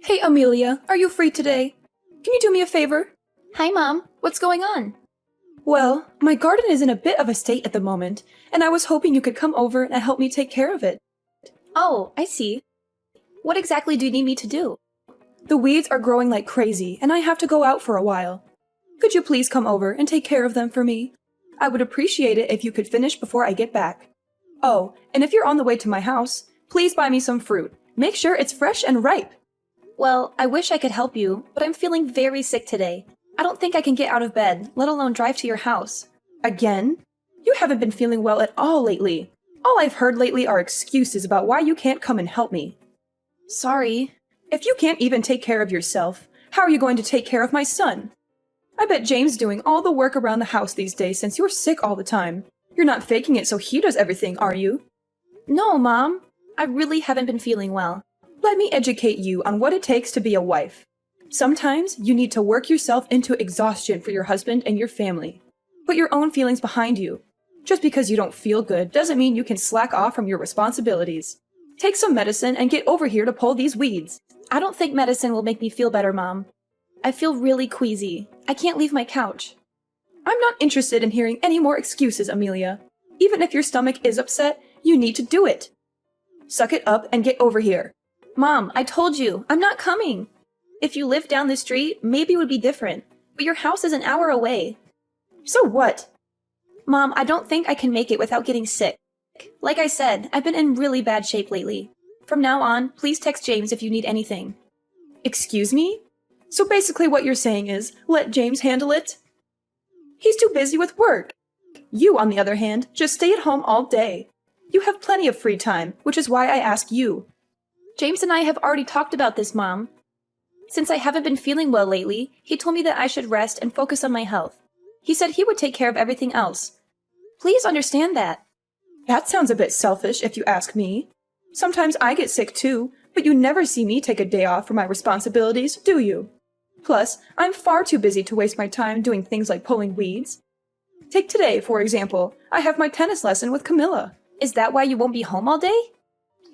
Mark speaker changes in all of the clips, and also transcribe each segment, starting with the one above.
Speaker 1: Hey, Amelia, are you free today? Can you do me a favor?
Speaker 2: Hi, Mom. What's going on?
Speaker 1: Well, my garden is in a bit of a state at the moment, and I was hoping you could come over and help me take care of it.
Speaker 2: Oh, I see. What exactly do you need me to do?
Speaker 1: The weeds are growing like crazy, and I have to go out for a while. Could you please come over and take care of them for me? I would appreciate it if you could finish before I get back. Oh, and if you're on the way to my house, please buy me some fruit. Make sure it's fresh and ripe.
Speaker 2: Well, I wish I could help you, but I'm feeling very sick today. I don't think I can get out of bed, let alone drive to your house.
Speaker 1: Again? You haven't been feeling well at all lately. All I've heard lately are excuses about why you can't come and help me.
Speaker 2: Sorry.
Speaker 1: If you can't even take care of yourself, how are you going to take care of my son? I bet James doing all the work around the house these days since you're sick all the time. You're not faking it so he does everything, are you?
Speaker 2: No, Mom. I really haven't been feeling well.
Speaker 1: Let me educate you on what it takes to be a wife. Sometimes you need to work yourself into exhaustion for your husband and your family. Put your own feelings behind you. Just because you don't feel good doesn't mean you can slack off from your responsibilities. Take some medicine and get over here to pull these weeds.
Speaker 2: I don't think medicine will make me feel better, Mom. I feel really queasy. I can't leave my couch.
Speaker 1: I'm not interested in hearing any more excuses, Amelia. Even if your stomach is upset, you need to do it. Suck it up and get over here.
Speaker 2: Mom, I told you, I'm not coming. If you lived down the street, maybe it would be different. But your house is an hour away.
Speaker 1: So what?
Speaker 2: Mom, I don't think I can make it without getting sick. Like I said, I've been in really bad shape lately. From now on, please text James if you need anything.
Speaker 1: Excuse me? So basically what you're saying is, let James handle it? He's too busy with work. You, on the other hand, just stay at home all day. You have plenty of free time, which is why I ask you.
Speaker 2: James and I have already talked about this, Mom. Since I haven't been feeling well lately, he told me that I should rest and focus on my health. He said he would take care of everything else. Please understand that.
Speaker 1: That sounds a bit selfish, if you ask me. Sometimes I get sick too, but you never see me take a day off from my responsibilities, do you? Plus, I'm far too busy to waste my time doing things like pulling weeds. Take today, for example. I have my tennis lesson with Camilla.
Speaker 2: Is that why you won't be home all day?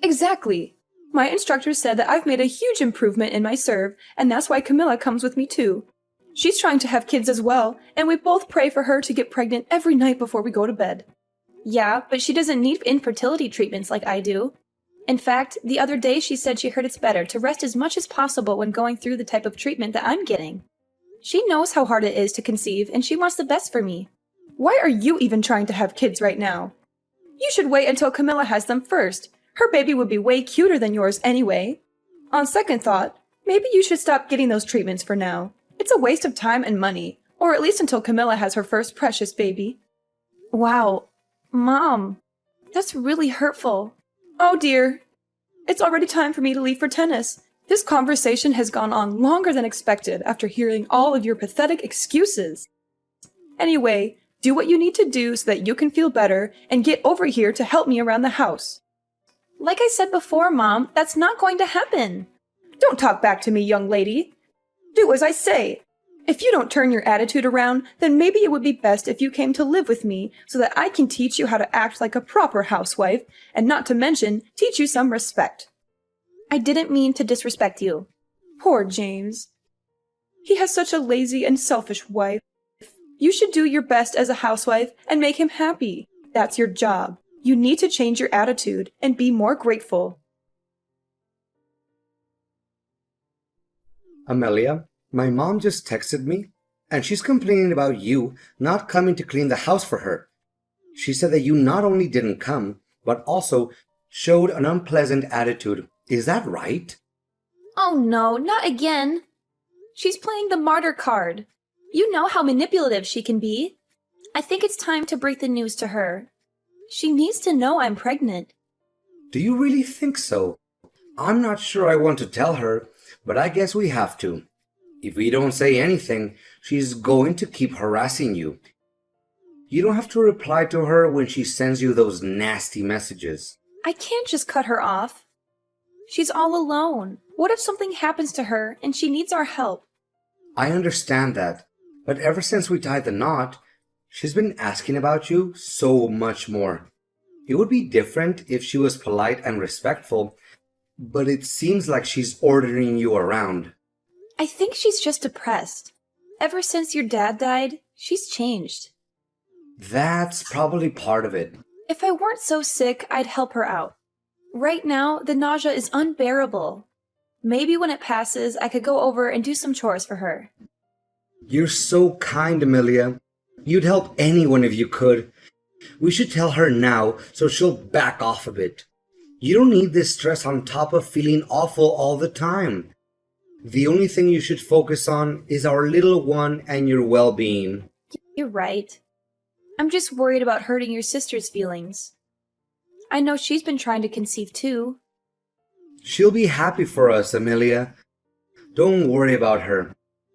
Speaker 1: Exactly. My instructor said that I've made a huge improvement in my serve, and that's why Camilla comes with me too. She's trying to have kids as well, and we both pray for her to get pregnant every night before we go to bed.
Speaker 2: Yeah, but she doesn't need infertility treatments like I do. In fact, the other day she said she heard it's better to rest as much as possible when going through the type of treatment that I'm getting. She knows how hard it is to conceive, and she wants the best for me.
Speaker 1: Why are you even trying to have kids right now? You should wait until Camilla has them first. Her baby would be way cuter than yours anyway. On second thought, maybe you should stop getting those treatments for now. It's a waste of time and money, or at least until Camilla has her first precious baby.
Speaker 2: Wow, Mom, that's really hurtful.
Speaker 1: Oh dear. It's already time for me to leave for tennis. This conversation has gone on longer than expected after hearing all of your pathetic excuses. Anyway, do what you need to do so that you can feel better and get over here to help me around the house.
Speaker 2: Like I said before, Mom, that's not going to happen.
Speaker 1: Don't talk back to me, young lady. Do as I say. If you don't turn your attitude around, then maybe it would be best if you came to live with me so that I can teach you how to act like a proper housewife, and not to mention, teach you some respect.
Speaker 2: I didn't mean to disrespect you.
Speaker 1: Poor James. He has such a lazy and selfish wife. You should do your best as a housewife and make him happy. That's your job. You need to change your attitude and be more grateful.
Speaker 3: Amelia, my mom just texted me, and she's complaining about you not coming to clean the house for her. She said that you not only didn't come, but also showed an unpleasant attitude. Is that right?
Speaker 2: Oh no, not again. She's playing the martyr card. You know how manipulative she can be. I think it's time to break the news to her. She needs to know I'm pregnant.
Speaker 3: Do you really think so? I'm not sure I want to tell her, but I guess we have to. If we don't say anything, she's going to keep harassing you. You don't have to reply to her when she sends you those nasty messages.
Speaker 2: I can't just cut her off. She's all alone. What if something happens to her and she needs our help?
Speaker 3: I understand that, but ever since we tied the knot, she's been asking about you so much more. It would be different if she was polite and respectful, but it seems like she's ordering you around.
Speaker 2: I think she's just depressed. Ever since your dad died, she's changed.
Speaker 3: That's probably part of it.
Speaker 2: If I weren't so sick, I'd help her out. Right now, the nausea is unbearable. Maybe when it passes, I could go over and do some chores for her.
Speaker 3: You're so kind, Amelia. You'd help anyone if you could. We should tell her now so she'll back off a bit. You don't need this stress on top of feeling awful all the time. The only thing you should focus on is our little one and your well-being.
Speaker 2: You're right. I'm just worried about hurting your sister's feelings. I know she's been trying to conceive too.
Speaker 3: She'll be happy for us, Amelia. Don't worry about her.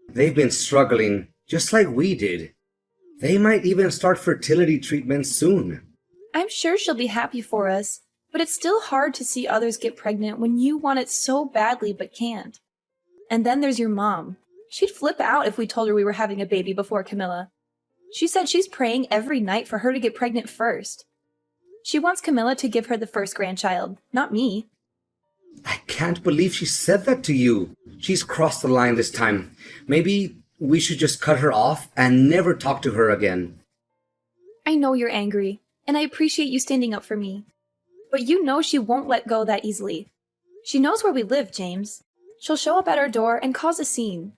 Speaker 3: They've been struggling, just like we did. They might even start fertility treatments soon.
Speaker 2: I'm sure she'll be happy for us, but it's still hard to see others get pregnant when you want it so badly but can't. And then there's your mom. She'd flip out if we told her we were having a baby before Camilla. She said she's praying every night for her to get pregnant first. She wants Camilla to give her the first grandchild, not me.
Speaker 3: I can't believe she said that to you. She's crossed the line this time. Maybe we should just cut her off and never talk to her again.
Speaker 2: I know you're angry, and I appreciate you standing up for me. But you know she won't let go that easily. She knows where we live, James. She'll show up at our door and cause a scene.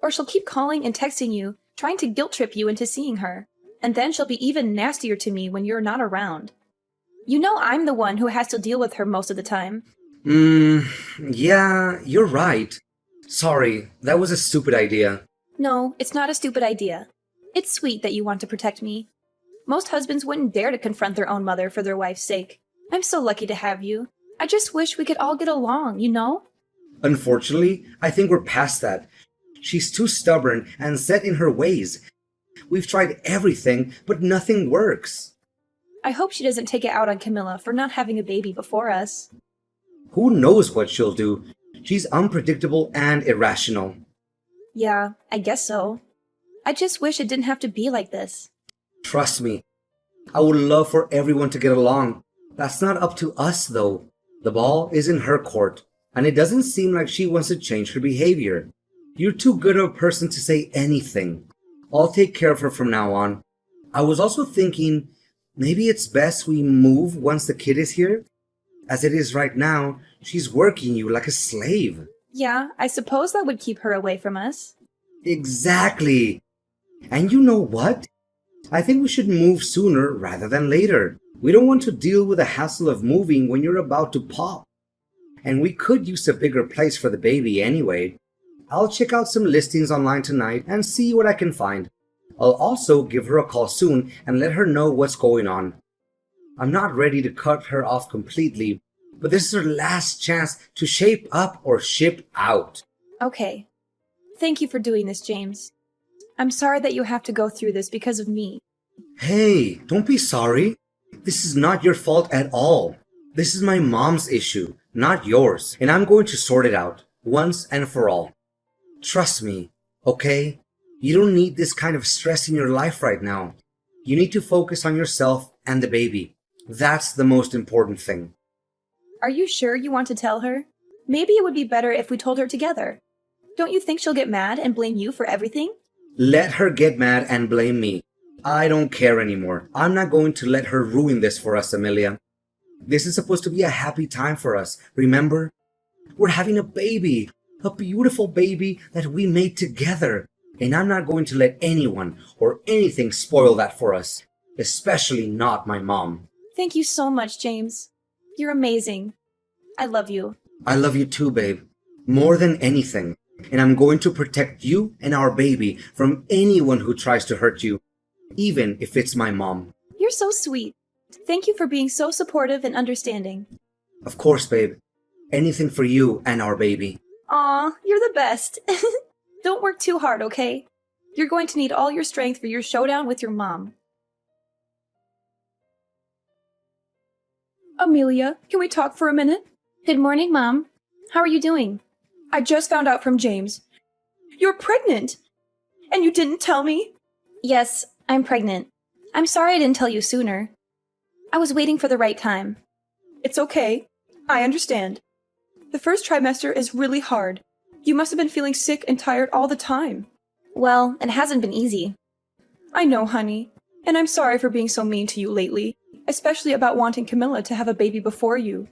Speaker 2: Or she'll keep calling and texting you, trying to guilt trip you into seeing her. And then she'll be even nastier to me when you're not around. You know I'm the one who has to deal with her most of the time.
Speaker 3: Yeah, you're right. Sorry, that was a stupid idea.
Speaker 2: No, it's not a stupid idea. It's sweet that you want to protect me. Most husbands wouldn't dare to confront their own mother for their wife's sake. I'm so lucky to have you. I just wish we could all get along, you know?
Speaker 3: Unfortunately, I think we're past that. She's too stubborn and set in her ways. We've tried everything, but nothing works.
Speaker 2: I hope she doesn't take it out on Camilla for not having a baby before us.
Speaker 3: Who knows what she'll do? She's unpredictable and irrational.
Speaker 2: Yeah, I guess so. I just wish it didn't have to be like this.
Speaker 3: Trust me, I would love for everyone to get along. That's not up to us, though. The ball is in her court, and it doesn't seem like she wants to change her behavior. You're too good of a person to say anything. I'll take care of her from now on. I was also thinking, maybe it's best we move once the kid is here? As it is right now, she's working you like a slave.
Speaker 2: Yeah, I suppose that would keep her away from us.
Speaker 3: Exactly. And you know what? I think we should move sooner rather than later. We don't want to deal with the hassle of moving when you're about to pop. And we could use a bigger place for the baby anyway. I'll check out some listings online tonight and see what I can find. I'll also give her a call soon and let her know what's going on. I'm not ready to cut her off completely, but this is her last chance to shape up or ship out.
Speaker 2: Okay. Thank you for doing this, James. I'm sorry that you have to go through this because of me.
Speaker 3: Hey, don't be sorry. This is not your fault at all. This is my mom's issue, not yours, and I'm going to sort it out, once and for all. Trust me, okay? You don't need this kind of stress in your life right now. You need to focus on yourself and the baby. That's the most important thing.
Speaker 2: Are you sure you want to tell her? Maybe it would be better if we told her together. Don't you think she'll get mad and blame you for everything?
Speaker 3: Let her get mad and blame me. I don't care anymore. I'm not going to let her ruin this for us, Amelia. This is supposed to be a happy time for us, remember? We're having a baby, a beautiful baby that we made together. And I'm not going to let anyone or anything spoil that for us, especially not my mom.
Speaker 2: Thank you so much, James. You're amazing. I love you.
Speaker 3: I love you too, babe. More than anything. And I'm going to protect you and our baby from anyone who tries to hurt you, even if it's my mom.
Speaker 2: You're so sweet. Thank you for being so supportive and understanding.
Speaker 3: Of course, babe. Anything for you and our baby.
Speaker 2: Aw, you're the best. Don't work too hard, okay? You're going to need all your strength for your showdown with your mom.
Speaker 1: Amelia, can we talk for a minute?
Speaker 2: Good morning, Mom. How are you doing?
Speaker 1: I just found out from James. You're pregnant! And you didn't tell me?
Speaker 2: Yes, I'm pregnant. I'm sorry I didn't tell you sooner. I was waiting for the right time.
Speaker 1: It's okay. I understand. The first trimester is really hard. You must have been feeling sick and tired all the time.
Speaker 2: Well, it hasn't been easy.
Speaker 1: I know, honey, and I'm sorry for being so mean to you lately, especially about wanting Camilla to have a baby before you.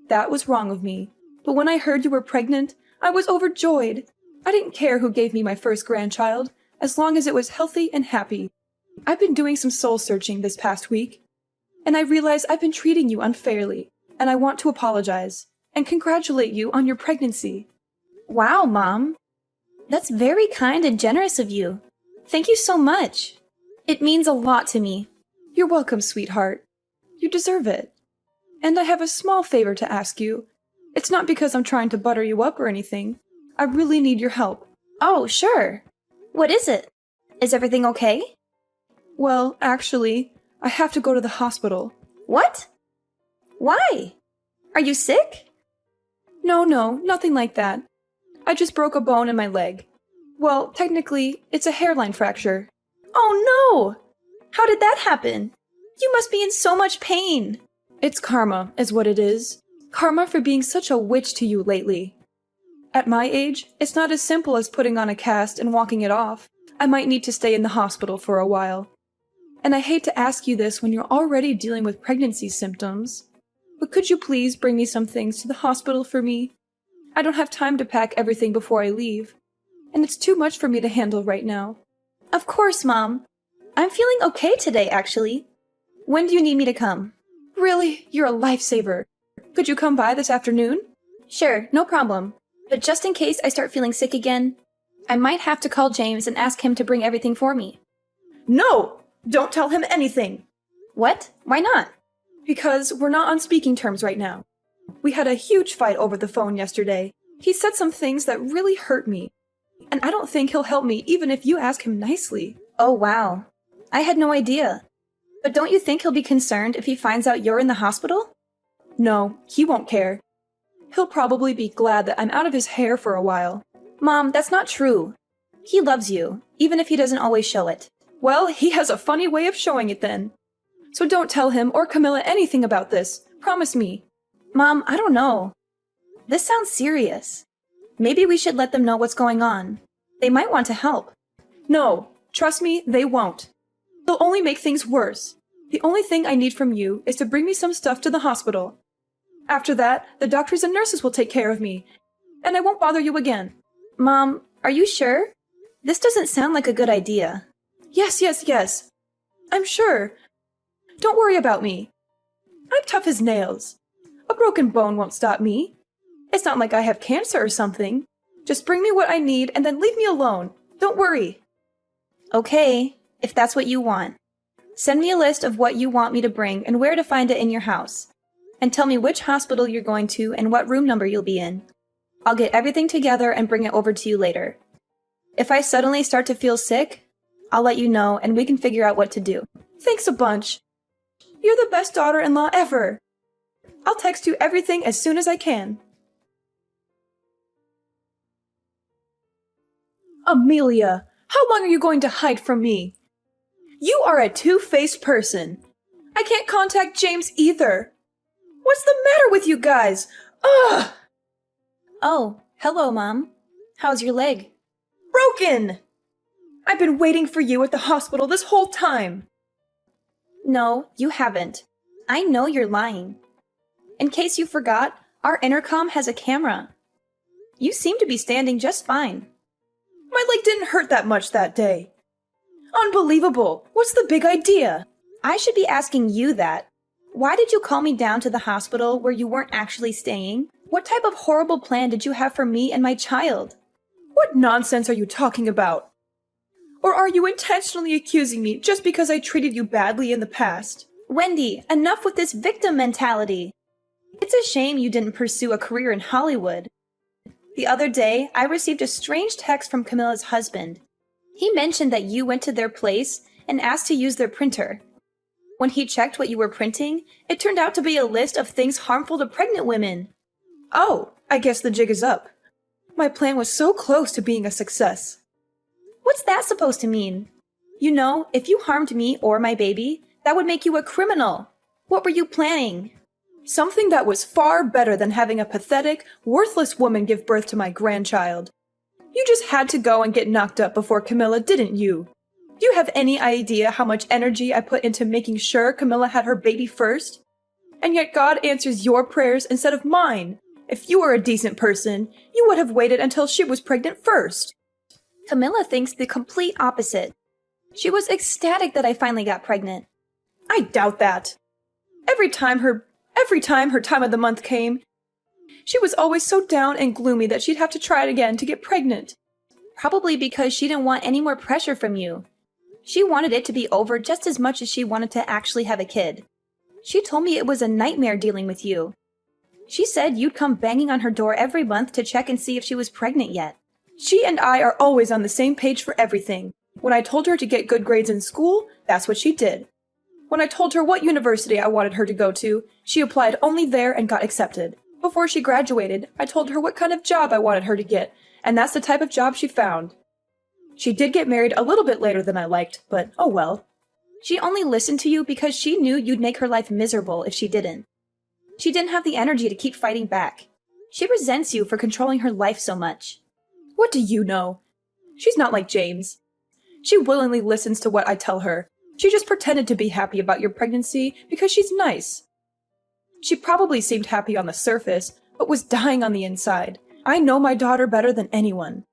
Speaker 1: That was wrong of me, but when I heard you were pregnant, I was overjoyed. I didn't care who gave me my first grandchild, as long as it was healthy and happy. I've been doing some soul searching this past week, and I realize I've been treating you unfairly, and I want to apologize and congratulate you on your pregnancy.
Speaker 2: Wow, Mom. That's very kind and generous of you. Thank you so much. It means a lot to me.
Speaker 1: You're welcome, sweetheart. You deserve it. And I have a small favor to ask you. It's not because I'm trying to butter you up or anything. I really need your help.
Speaker 2: Oh, sure. What is it? Is everything okay?
Speaker 1: Well, actually, I have to go to the hospital.
Speaker 2: What? Why? Are you sick?
Speaker 1: No, nothing like that. I just broke a bone in my leg. Well, technically, it's a hairline fracture.
Speaker 2: Oh no! How did that happen? You must be in so much pain.
Speaker 1: It's karma, is what it is. Karma for being such a witch to you lately. At my age, it's not as simple as putting on a cast and walking it off. I might need to stay in the hospital for a while. And I hate to ask you this when you're already dealing with pregnancy symptoms. But could you please bring me some things to the hospital for me? I don't have time to pack everything before I leave. And it's too much for me to handle right now.
Speaker 2: Of course, Mom. I'm feeling okay today, actually. When do you need me to come?
Speaker 1: Really? You're a lifesaver. Could you come by this afternoon?
Speaker 2: Sure, no problem. But just in case I start feeling sick again, I might have to call James and ask him to bring everything for me.
Speaker 1: No! Don't tell him anything!
Speaker 2: What? Why not?
Speaker 1: Because we're not on speaking terms right now. We had a huge fight over the phone yesterday. He said some things that really hurt me. And I don't think he'll help me even if you ask him nicely.
Speaker 2: Oh, wow. I had no idea. But don't you think he'll be concerned if he finds out you're in the hospital?
Speaker 1: No, he won't care. He'll probably be glad that I'm out of his hair for a while.
Speaker 2: Mom, that's not true. He loves you, even if he doesn't always show it.
Speaker 1: Well, he has a funny way of showing it then. So don't tell him or Camilla anything about this. Promise me.
Speaker 2: Mom, I don't know. This sounds serious. Maybe we should let them know what's going on. They might want to help.
Speaker 1: No, trust me, they won't. They'll only make things worse. The only thing I need from you is to bring me some stuff to the hospital. After that, the doctors and nurses will take care of me, and I won't bother you again.
Speaker 2: Mom, are you sure? This doesn't sound like a good idea.
Speaker 1: Yes. I'm sure. Don't worry about me. I'm tough as nails. A broken bone won't stop me. It's not like I have cancer or something. Just bring me what I need and then leave me alone. Don't worry.
Speaker 2: Okay, if that's what you want. Send me a list of what you want me to bring and where to find it in your house. And tell me which hospital you're going to and what room number you'll be in. I'll get everything together and bring it over to you later. If I suddenly start to feel sick, I'll let you know and we can figure out what to do.
Speaker 1: Thanks a bunch. You're the best daughter-in-law ever. I'll text you everything as soon as I can. Amelia, how long are you going to hide from me? You are a two-faced person. I can't contact James either. What's the matter with you guys? Ugh!
Speaker 2: Oh, hello, Mom. How's your leg?
Speaker 1: Broken! I've been waiting for you at the hospital this whole time.
Speaker 2: No, you haven't. I know you're lying. In case you forgot, our intercom has a camera. You seem to be standing just fine.
Speaker 1: My leg didn't hurt that much that day. Unbelievable! What's the big idea?
Speaker 2: I should be asking you that. Why did you call me down to the hospital where you weren't actually staying? What type of horrible plan did you have for me and my child?
Speaker 1: What nonsense are you talking about? Or are you intentionally accusing me just because I treated you badly in the past?
Speaker 2: Wendy, enough with this victim mentality. It's a shame you didn't pursue a career in Hollywood. The other day, I received a strange text from Camilla's husband. He mentioned that you went to their place and asked to use their printer. When he checked what you were printing, it turned out to be a list of things harmful to pregnant women.
Speaker 1: Oh, I guess the jig is up. My plan was so close to being a success.
Speaker 2: What's that supposed to mean? You know, if you harmed me or my baby, that would make you a criminal. What were you planning?
Speaker 1: Something that was far better than having a pathetic, worthless woman give birth to my grandchild. You just had to go and get knocked up before Camilla, didn't you? Do you have any idea how much energy I put into making sure Camilla had her baby first? And yet God answers your prayers instead of mine. If you were a decent person, you would have waited until she was pregnant first.
Speaker 2: Camilla thinks the complete opposite. She was ecstatic that I finally got pregnant.
Speaker 1: I doubt that. Every time her time of the month came, she was always so down and gloomy that she'd have to try it again to get pregnant.
Speaker 2: Probably because she didn't want any more pressure from you. She wanted it to be over just as much as she wanted to actually have a kid. She told me it was a nightmare dealing with you. She said you'd come banging on her door every month to check and see if she was pregnant yet.
Speaker 1: She and I are always on the same page for everything. When I told her to get good grades in school, that's what she did. When I told her what university I wanted her to go to, she applied only there and got accepted. Before she graduated, I told her what kind of job I wanted her to get, and that's the type of job she found. She did get married a little bit later than I liked, but oh well.
Speaker 2: She only listened to you because she knew you'd make her life miserable if she didn't. She didn't have the energy to keep fighting back. She resents you for controlling her life so much.
Speaker 1: What do you know? She's not like James. She willingly listens to what I tell her. She just pretended to be happy about your pregnancy because she's nice. She probably seemed happy on the surface, but was dying on the inside. I know my daughter better than anyone.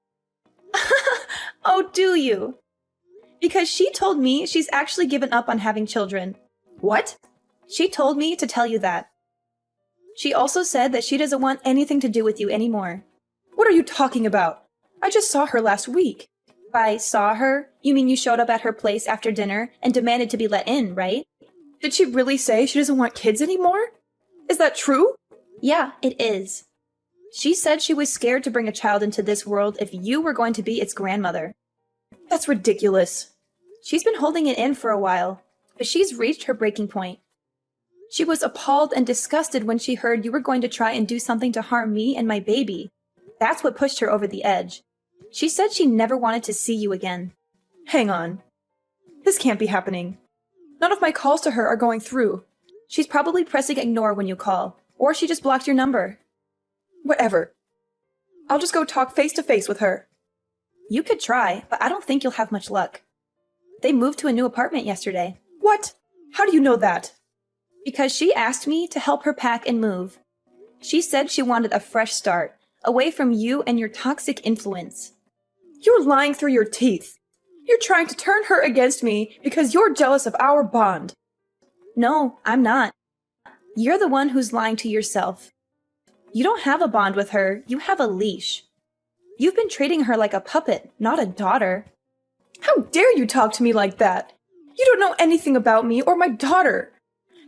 Speaker 2: Oh, do you? Because she told me she's actually given up on having children.
Speaker 1: What?
Speaker 2: She told me to tell you that. She also said that she doesn't want anything to do with you anymore.
Speaker 1: What are you talking about? I just saw her last week.
Speaker 2: By saw her, you mean you showed up at her place after dinner and demanded to be let in, right?
Speaker 1: Did she really say she doesn't want kids anymore? Is that true?
Speaker 2: Yeah, it is. She said she was scared to bring a child into this world if you were going to be its grandmother.
Speaker 1: That's ridiculous.
Speaker 2: She's been holding it in for a while, but she's reached her breaking point. She was appalled and disgusted when she heard you were going to try and do something to harm me and my baby. That's what pushed her over the edge. She said she never wanted to see you again.
Speaker 1: Hang on. This can't be happening. None of my calls to her are going through.
Speaker 2: She's probably pressing ignore when you call, or she just blocked your number.
Speaker 1: Whatever. I'll just go talk face to face with her.
Speaker 2: You could try, but I don't think you'll have much luck. They moved to a new apartment yesterday.
Speaker 1: What? How do you know that?
Speaker 2: Because she asked me to help her pack and move. She said she wanted a fresh start, away from you and your toxic influence.
Speaker 1: You're lying through your teeth. You're trying to turn her against me because you're jealous of our bond.
Speaker 2: No, I'm not. You're the one who's lying to yourself. You don't have a bond with her, you have a leash. You've been treating her like a puppet, not a daughter.
Speaker 1: How dare you talk to me like that? You don't know anything about me or my daughter.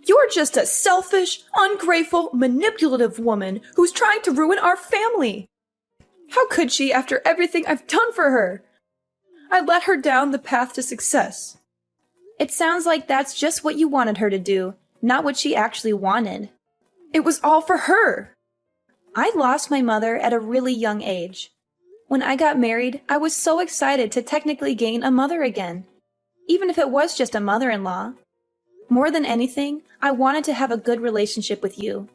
Speaker 1: You're just a selfish, ungrateful, manipulative woman who's trying to ruin our family. How could she after everything I've done for her? I let her down the path to success.
Speaker 2: It sounds like that's just what you wanted her to do, not what she actually wanted.
Speaker 1: It was all for her.
Speaker 2: I lost my mother at a really young age. When I got married, I was so excited to technically gain a mother again, even if it was just a mother-in-law. More than anything, I wanted to have a good relationship with you.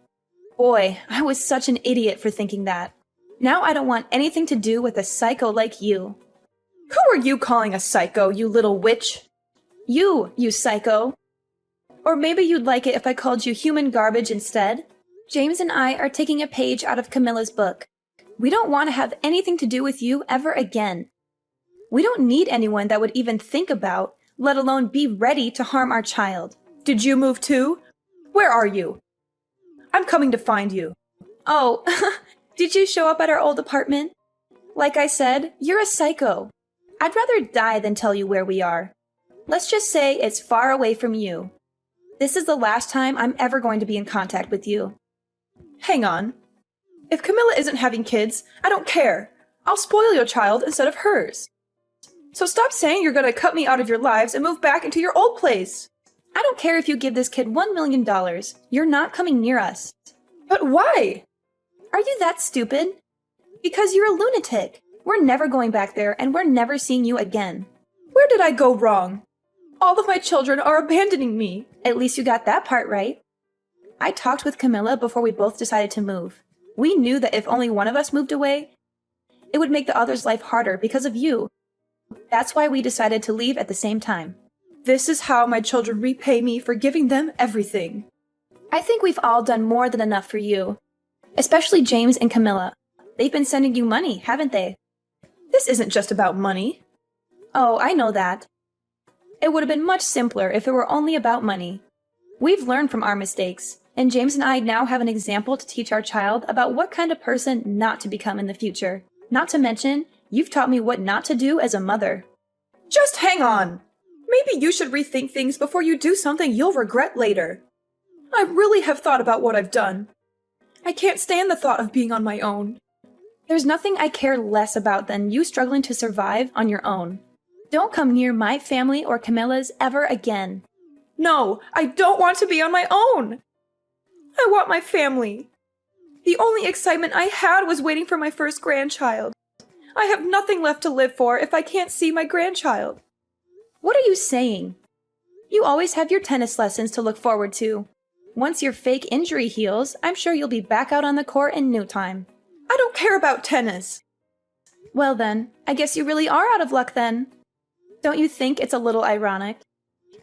Speaker 2: Boy, I was such an idiot for thinking that. Now I don't want anything to do with a psycho like you.
Speaker 1: Who are you calling a psycho, you little witch?
Speaker 2: You psycho. Or maybe you'd like it if I called you human garbage instead? James and I are taking a page out of Camilla's book. We don't want to have anything to do with you ever again. We don't need anyone that would even think about, let alone be ready to harm our child.
Speaker 1: Did you move too? Where are you? I'm coming to find you.
Speaker 2: Oh, did you show up at our old apartment? Like I said, you're a psycho. I'd rather die than tell you where we are. Let's just say it's far away from you. This is the last time I'm ever going to be in contact with you.
Speaker 1: Hang on. If Camilla isn't having kids, I don't care. I'll spoil your child instead of hers. So stop saying you're gonna cut me out of your lives and move back into your old place.
Speaker 2: I don't care if you give this kid $1 million. You're not coming near us.
Speaker 1: But why?
Speaker 2: Are you that stupid? Because you're a lunatic. We're never going back there, and we're never seeing you again.
Speaker 1: Where did I go wrong? All of my children are abandoning me.
Speaker 2: At least you got that part right. I talked with Camilla before we both decided to move. We knew that if only one of us moved away, it would make the other's life harder because of you. That's why we decided to leave at the same time.
Speaker 1: This is how my children repay me for giving them everything.
Speaker 2: I think we've all done more than enough for you. Especially James and Camilla. They've been sending you money, haven't they?
Speaker 1: This isn't just about money.
Speaker 2: Oh, I know that. It would have been much simpler if it were only about money. We've learned from our mistakes, and James and I now have an example to teach our child about what kind of person not to become in the future. Not to mention, you've taught me what not to do as a mother.
Speaker 1: Just hang on! Maybe you should rethink things before you do something you'll regret later. I really have thought about what I've done. I can't stand the thought of being on my own.
Speaker 2: There's nothing I care less about than you struggling to survive on your own. Don't come near my family or Camilla's ever again.
Speaker 1: No, I don't want to be on my own. I want my family. The only excitement I had was waiting for my first grandchild. I have nothing left to live for if I can't see my grandchild.
Speaker 2: What are you saying? You always have your tennis lessons to look forward to. Once your fake injury heals, I'm sure you'll be back out on the court in no time.
Speaker 1: I don't care about tennis.
Speaker 2: Well then, I guess you really are out of luck then. Don't you think it's a little ironic?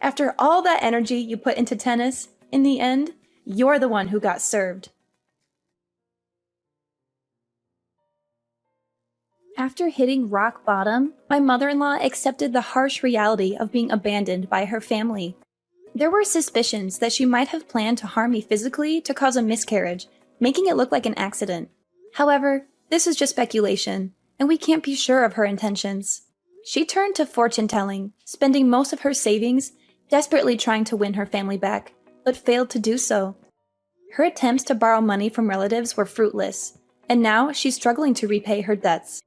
Speaker 2: After all that energy you put into tennis, in the end, you're the one who got served. After hitting rock bottom, my mother-in-law accepted the harsh reality of being abandoned by her family. There were suspicions that she might have planned to harm me physically to cause a miscarriage, making it look like an accident. However, this is just speculation, and we can't be sure of her intentions. She turned to fortune-telling, spending most of her savings, desperately trying to win her family back, but failed to do so. Her attempts to borrow money from relatives were fruitless, and now she's struggling to repay her debts.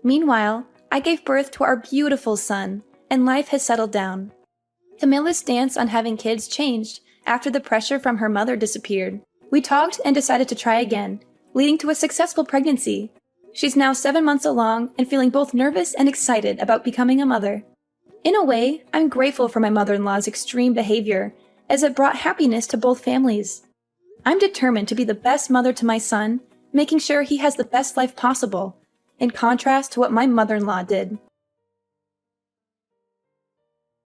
Speaker 2: Meanwhile, I gave birth to our beautiful son, and life has settled down. Camilla's stance on having kids changed after the pressure from her mother disappeared. We talked and decided to try again, leading to a successful pregnancy. She's now 7 months along and feeling both nervous and excited about becoming a mother. In a way, I'm grateful for my mother-in-law's extreme behavior, as it brought happiness to both families. I'm determined to be the best mother to my son, making sure he has the best life possible, in contrast to what my mother-in-law did.